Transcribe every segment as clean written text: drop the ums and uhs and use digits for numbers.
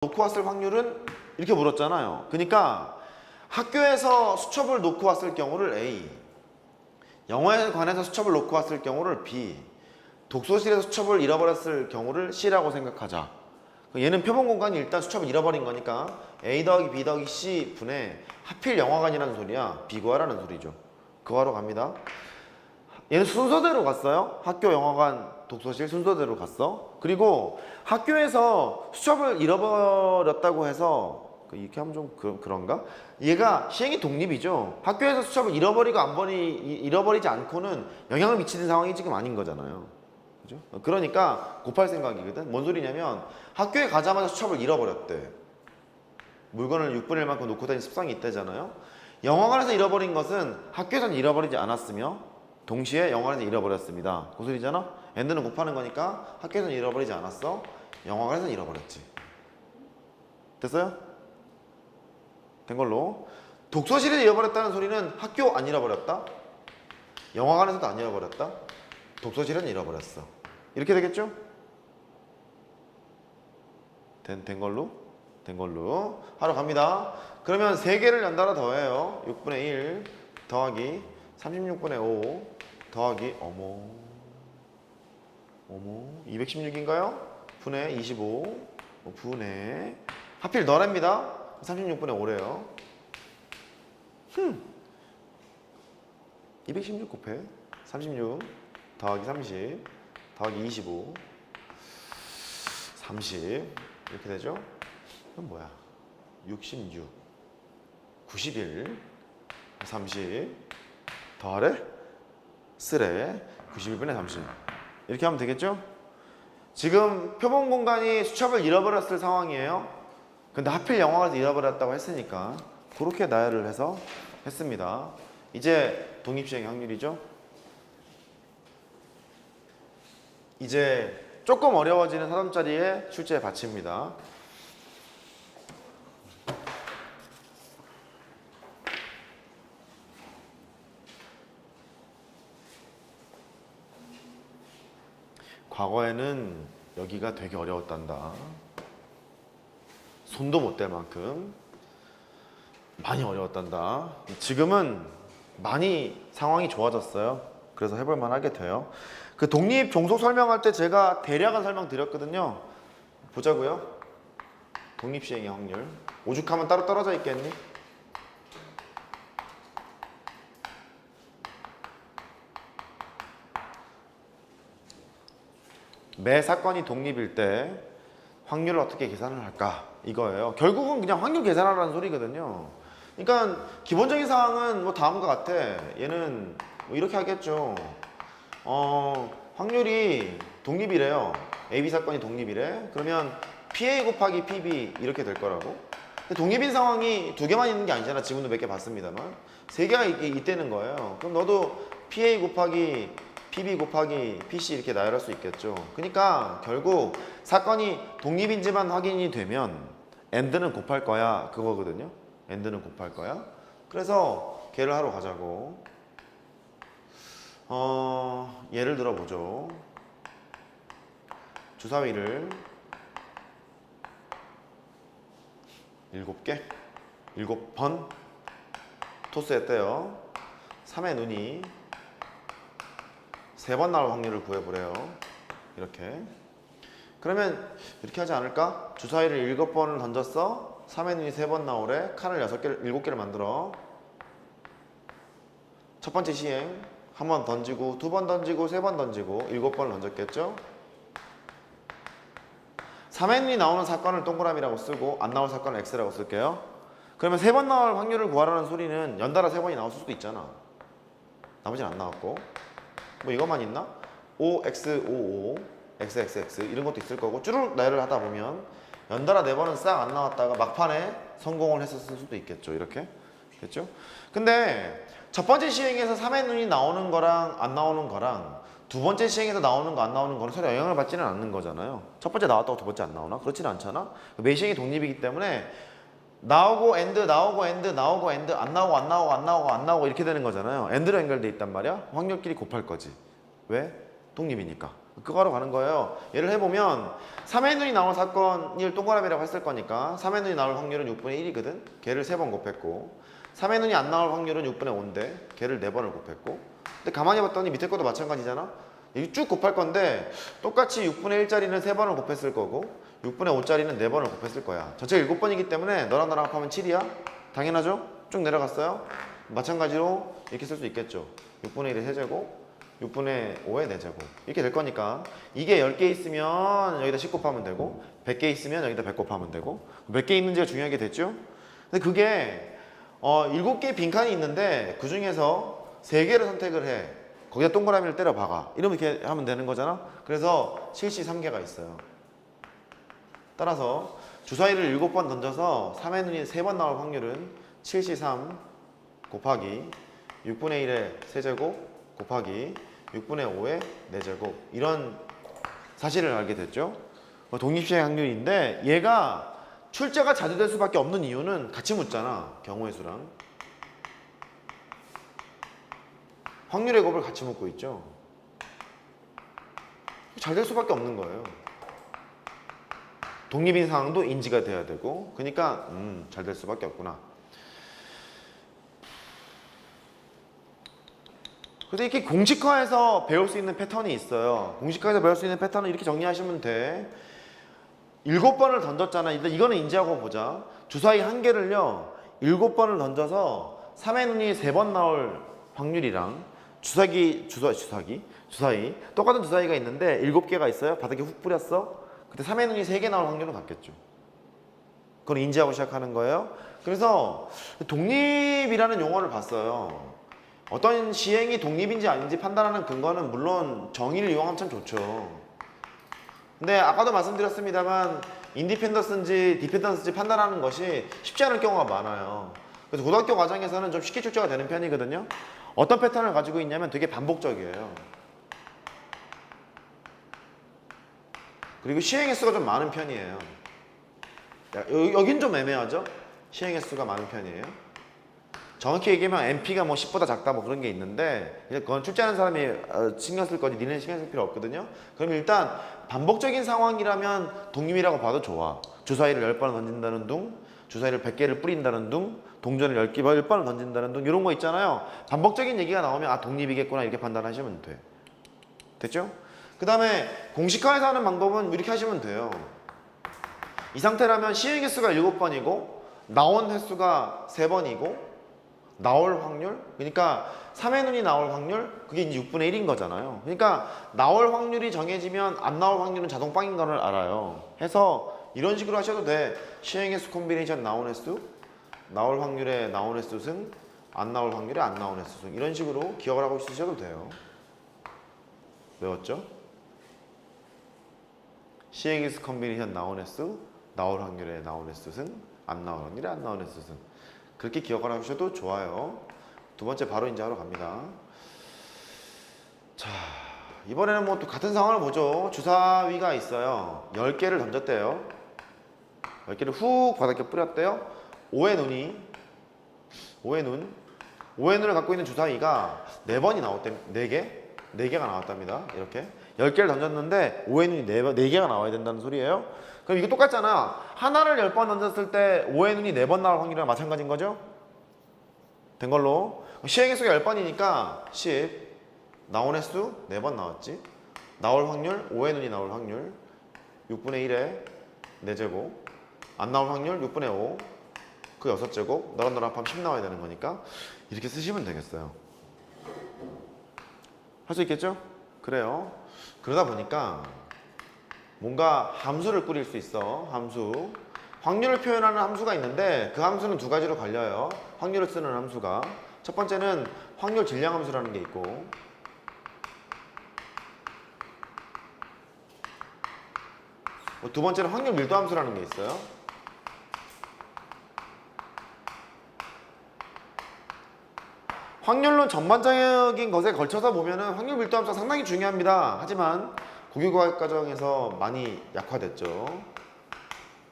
놓고 왔을 확률은 이렇게 물었잖아요. 그러니까 학교에서 수첩을 놓고 왔을 경우를 A, 영어에 관해서 수첩을 놓고 왔을 경우를 B, 독서실에서 수첩을 잃어버렸을 경우를 C라고 생각하자. 얘는 표본 공간이 일단 수첩을 잃어버린 거니까 A 더하기 B 더하기 C 분의 하필 영화관이라는 소리야. B 구하라는 소리죠. 그거하러 갑니다. 얘는 순서대로 갔어요. 학교, 영화관, 독서실 순서대로 갔어. 그리고 학교에서 수첩을 잃어버렸다고 해서 이렇게 하면 좀 그런가? 얘가 시행이 독립이죠. 학교에서 수첩을 잃어버리지 않고는 영향을 미치는 상황이 지금 아닌 거잖아요. 그죠? 그러니까 곱할 생각이거든. 뭔 소리냐면 학교에 가자마자 수첩을 잃어버렸대. 물건을 6분의 1만큼 놓고 다니는 습성이 있다잖아요. 영화관에서 잃어버린 것은 학교에서는 잃어버리지 않았으며 동시에 영화관에서 잃어버렸습니다. 그 소리잖아? 엔드는 곱하는 거니까 학교에서는 잃어버리지 않았어. 영화관에서는 잃어버렸지. 됐어요? 된 걸로. 독서실에서 잃어버렸다는 소리는 학교 안 잃어버렸다. 영화관에서도 안 잃어버렸다. 독서실은 잃어버렸어. 이렇게 되겠죠? 된 걸로? 된 걸로. 하러 갑니다. 그러면 3개를 연달아 더해요. 6분의 1 더하기 36분의 5 더하기 어머 216인가요? 분의 25 분의 하필 너랍니다. 36분의 5래요. 216 곱해 36 더하기 30 더하기 25 30 이렇게 되죠? 그럼 뭐야? 66 91 30 더하래? 쓰래 91분의 30 이렇게 하면 되겠죠? 지금 표본 공간이 수첩을 잃어버렸을 상황이에요. 근데 하필 영화관에서 잃어버렸다고 했으니까 그렇게 나열을 해서 했습니다. 이제 독립시행 확률이죠. 이제 조금 어려워지는 4점짜리의 출제 받칩니다. 과거에는 여기가 되게 어려웠단다. 손도 못 댈 만큼 많이 어려웠단다. 지금은 많이 상황이 좋아졌어요. 그래서 해볼만 하게 돼요. 그 독립 종속 설명할 때 제가 대략은 설명드렸거든요. 보자고요. 독립시행의 확률. 오죽하면 따로 떨어져 있겠니? 매 사건이 독립일 때 확률을 어떻게 계산을 할까? 이거예요. 결국은 그냥 확률 계산하라는 소리거든요. 그러니까 기본적인 사항은 뭐 다음과 같아. 얘는 뭐 이렇게 하겠죠. 확률이 독립이래요. AB 사건이 독립이래. 그러면 PA 곱하기 PB 이렇게 될 거라고. 근데 독립인 상황이 2개만 있는 게 아니잖아. 지금도 몇 개 봤습니다만 3개가 있다는 거예요. 그럼 너도 PA 곱하기 PB 곱하기 PC 이렇게 나열할 수 있겠죠. 그러니까 결국 사건이 독립인지만 확인이 되면 AND는 곱할 거야 그거거든요. AND는 곱할 거야. 그래서 걔를 하러 가자고. 예를 들어 보죠. 주사위를 7개 7번 토스했대요. 3의 눈이 3번 나올 확률을 구해보래요. 이렇게. 그러면 이렇게 하지 않을까? 주사위를 7번을 던졌어. 3의 눈이 3번 나오래. 칸을 7개를 만들어. 첫 번째 시행. 한 번 던지고, 2번 던지고, 3번 던지고, 7번을 던졌겠죠? 3의 눈이 나오는 사건을 동그라미라고 쓰고, 안 나올 사건을 X라고 쓸게요. 그러면 3번 나올 확률을 구하라는 소리는 연달아 3번이 나올 수도 있잖아. 나머지는 안 나왔고. 뭐 이것만 있나? 5x 55 xxx 이런 것도 있을 거고 쭈르륵 나열을 하다 보면 연달아 4번은 싹 안 나왔다가 막판에 성공을 했었을 수도 있겠죠. 이렇게 됐죠? 근데 첫 번째 시행에서 3의 눈이 나오는 거랑 안 나오는 거랑 두 번째 시행에서 나오는 거 안 나오는 거는 서로 영향을 받지는 않는 거잖아요. 첫 번째 나왔다고 두 번째 안 나오나? 그렇지는 않잖아. 매 시행이 독립이기 때문에 나오고 엔드 나오고 엔드 나오고 엔드 안 나오고 안 나오고 안 나오고 안 나오고 이렇게 되는 거잖아요. 엔드로 연결돼 있단 말이야. 확률끼리 곱할 거지. 왜? 독립이니까. 그거 하러 가는 거예요. 예를 해보면 3의 눈이 나올 사건을 동그라미라고 했을 거니까 3의 눈이 나올 확률은 6분의 1이거든. 걔를 3번 곱했고 3의 눈이 안 나올 확률은 6분의 5인데 걔를 4번을 곱했고 근데 가만히 봤더니 밑에 것도 마찬가지잖아. 여기 쭉 곱할 건데 똑같이 6분의 1짜리는 3번을 곱했을 거고 6분의 5짜리는 4번을 곱했을 거야. 전체가 7번이기 때문에 너랑 나랑 합하면 7이야. 당연하죠? 쭉 내려갔어요. 마찬가지로 이렇게 쓸 수 있겠죠. 6분의 1의 세제곱 6분의 5의 4제곱 이렇게 될 거니까 이게 10개 있으면 여기다 10 곱하면 되고 100개 있으면 여기다 100 곱하면 되고 몇 개 있는지가 중요하게 됐죠? 근데 그게 7개의 빈칸이 있는데 그 중에서 3개를 선택을 해. 거기다 동그라미를 때려 박아. 이러면 이렇게 하면 되는 거잖아. 그래서 실시 3개가 있어요. 따라서 주사위를 7번 던져서 3의 눈이 3번 나올 확률은 7시 3 곱하기 6분의 1의 세제곱 곱하기 6분의 5의 4제곱 이런 사실을 알게 됐죠. 독립시행 확률인데 얘가 출제가 자주 될 수밖에 없는 이유는 같이 묻잖아. 경우의 수랑 확률의 곱을 같이 묻고 있죠. 잘 될 수밖에 없는 거예요. 독립인 상황도 인지가 돼야 되고 그러니까 잘 될 수밖에 없구나. 근데 이렇게 공식화해서 배울 수 있는 패턴이 있어요. 공식화해서 배울 수 있는 패턴은 이렇게 정리하시면 돼. 7번을 던졌잖아. 일단 이거는 인지하고 보자. 주사위 한 개를요 7번을 던져서 3의 눈이 3번 나올 확률이랑 주사위 똑같은 주사위가 있는데 7개가 있어요. 바닥에 훅 뿌렸어. 그때 3의 눈이 3개 나올 확률은 같겠죠. 그걸 인지하고 시작하는 거예요. 그래서 독립이라는 용어를 봤어요. 어떤 시행이 독립인지 아닌지 판단하는 근거는 물론 정의를 이용하면 참 좋죠. 근데 아까도 말씀드렸습니다만 인디펜던스인지 디펜던스인지 판단하는 것이 쉽지 않을 경우가 많아요. 그래서 고등학교 과정에서는 좀 쉽게 출제가 되는 편이거든요. 어떤 패턴을 가지고 있냐면 되게 반복적이에요. 그리고 시행 횟수가 좀 많은 편이에요. 여긴 좀 애매하죠? 시행 횟수가 많은 편이에요. 정확히 얘기하면 MP가 뭐 10보다 작다 뭐 그런 게 있는데 그건 출제하는 사람이 신경 쓸 거지 니네는 신경 쓸 필요 없거든요. 그럼 일단 반복적인 상황이라면 독립이라고 봐도 좋아. 주사위를 10번 던진다는 둥, 주사위를 100개를 뿌린다는 둥, 동전을 10번을 던진다는 둥 이런 거 있잖아요. 반복적인 얘기가 나오면 아 독립이겠구나 이렇게 판단하시면 돼. 됐죠? 그 다음에 공식화해서 하는 방법은 이렇게 하시면 돼요. 이 상태라면 시행 횟수가 7번이고 나온 횟수가 3번이고 나올 확률? 그러니까 3의 눈이 나올 확률? 그게 이제 6분의 1인 거잖아요. 그러니까 나올 확률이 정해지면 안 나올 확률은 자동 빵인 걸 알아요. 해서 이런 식으로 하셔도 돼. 시행 횟수 콤비네이션 나온 횟수, 나올 확률에 나온 횟수 승, 안 나올 확률에 안 나온 횟수 승. 이런 식으로 기억을 하고 있으셔도 돼요. 외웠죠? 시행 횟수 콤비네이션 나온 횟수, 나올 확률에 나온 횟수 승, 안 나올 확률에 안 나온 횟수 승. 그렇게 기억을 하셔도 좋아요. 두 번째 바로 이제 하러 갑니다. 자, 이번에는 뭐 또 같은 상황을 보죠. 주사위가 있어요. 10개를 던졌대요. 10개를 훅 바닥에 뿌렸대요. 5의 눈을 갖고 있는 주사위가 4번이 나왔대. 4개가 나왔답니다. 이렇게 10개를 던졌는데 5의 눈이 4개가 나와야 된다는 소리예요. 그럼 이거 똑같잖아. 하나를 10번 던졌을 때 5의 눈이 4번 나올 확률이랑 마찬가지인 거죠? 된 걸로. 시행 횟수가 10번이니까 10 나온 횟수 4번 나왔지. 나올 확률 5의 눈이 나올 확률 6분의 1의 4제곱 안 나올 확률 6분의 5 그 6제곱 너랑 합하면 10 나와야 되는 거니까 이렇게 쓰시면 되겠어요. 할 수 있겠죠? 그래요. 그러다 보니까 뭔가 함수를 꾸릴 수 있어. 함수. 확률을 표현하는 함수가 있는데 그 함수는 두 가지로 갈려요. 확률을 쓰는 함수가. 첫 번째는 확률 질량 함수라는 게 있고 두 번째는 확률 밀도 함수라는 게 있어요. 확률론 전반적인 것에 걸쳐서 보면은 확률 밀도 함수가 상당히 중요합니다. 하지만 국유과학 과정에서 많이 약화됐죠.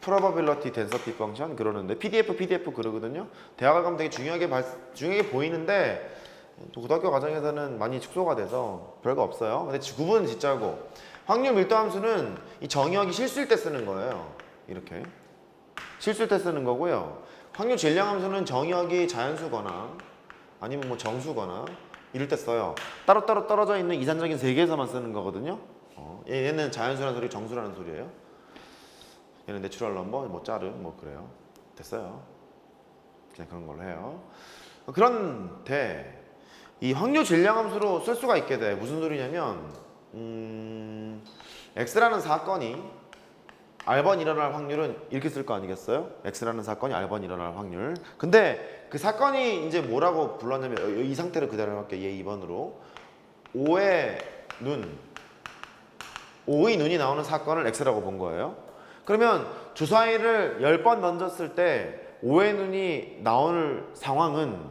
probability density function 그러는데 PDF 그러거든요. 대학을 가면 되게 중요하게 보이는데 또 고등학교 과정에서는 많이 축소가 돼서 별거 없어요. 근데 구분은 진짜고 확률 밀도 함수는 이 정의역이 실수일 때 쓰는 거예요. 이렇게 실수일 때 쓰는 거고요. 확률 질량 함수는 정의역이 자연수거나 아니면 뭐 정수거나 이럴 때 써요. 따로따로 떨어져 있는 이산적인 세계에서만 쓰는 거거든요. 얘는 자연수라는 소리, 정수라는 소리예요. 얘는 내추럴 넘버, 뭐 짜름, 뭐 그래요. 됐어요. 그냥 그런 걸로 해요. 그런데 이 확률 질량 함수로 쓸 수가 있게 돼. 무슨 소리냐면 X라는 사건이 R번 일어날 확률은 이렇게 쓸 거 아니겠어요? X라는 사건이 R번 일어날 확률. 근데 그 사건이 이제 뭐라고 불렀냐면 이 상태를 그대로 해볼게요. 얘 2번으로 5의 눈이 나오는 사건을 X라고 본 거예요. 그러면 주사위를 10번 던졌을 때 5의 눈이 나올 상황은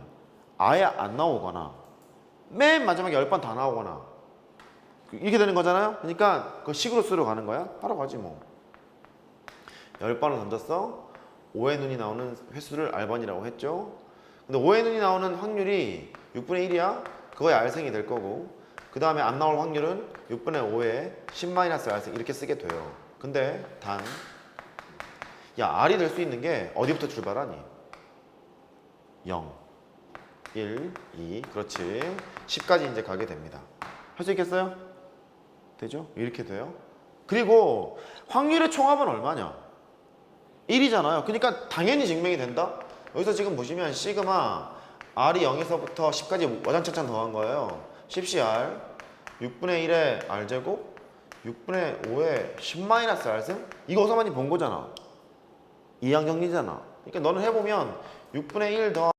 아예 안 나오거나 맨 마지막에 10번 다 나오거나 이렇게 되는 거잖아요. 그러니까 그 식으로 쓰러 가는 거야. 하러 가지 뭐. 10번을 던졌어. 5의 눈이 나오는 횟수를 R번이라고 했죠. 근데 5의 눈이 나오는 확률이 6분의 1이야. 그거의 R승이 될 거고 그 다음에 안 나올 확률은 6분의 5에 10-R승 이렇게 쓰게 돼요. 근데 단 야, R이 될 수 있는 게 어디부터 출발하니? 0, 1, 2 그렇지. 10까지 이제 가게 됩니다. 할 수 있겠어요? 되죠? 이렇게 돼요. 그리고 확률의 총합은 얼마냐? 1이잖아요. 그러니까 당연히 증명이 된다. 여기서 지금 보시면 시그마 R이 0에서부터 10까지 와장창창 더한 거예요. 10CR 6분의 1의 R제곱 6분의 5의 10-R승? 이거 어디서 많이 본 거잖아. 이항정리잖아. 그러니까 너는 해보면 6분의 1 더